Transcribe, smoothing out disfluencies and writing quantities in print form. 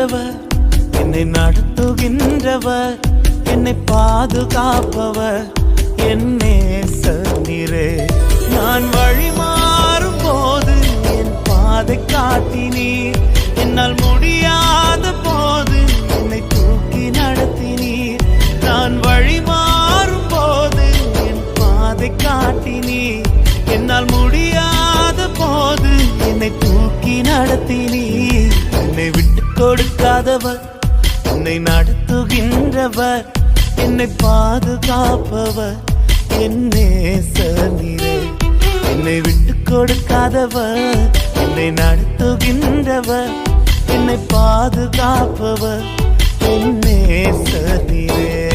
கொடுக்காதவர், என்னை நடத்துகின்றவர், என்னை பாதுகாப்பவர், என் நேசர் நீரே. நான் வழி மாறும் போது என் பாதை காட்டினீர், என்னால் முடியாத போது என்னை தூக்கி நடத்தினீர். நான் வழி மாறும் போது என் பாதை காட்டினீர், என்னால் முடியாத போது என்னை தூக்கி நடத்தினீர். என்னை விட்டு கொடுக்காதவர், என்னை நடத்துகின்றவர், என்னை பாதுகாப்பவர், என் நேசர் நீரே. என்னை விட்டு கொடுக்காதவர், என்னை நடத்துகின்றவர், என்னை பாதுகாப்பவர், என் நேசர் நீரே.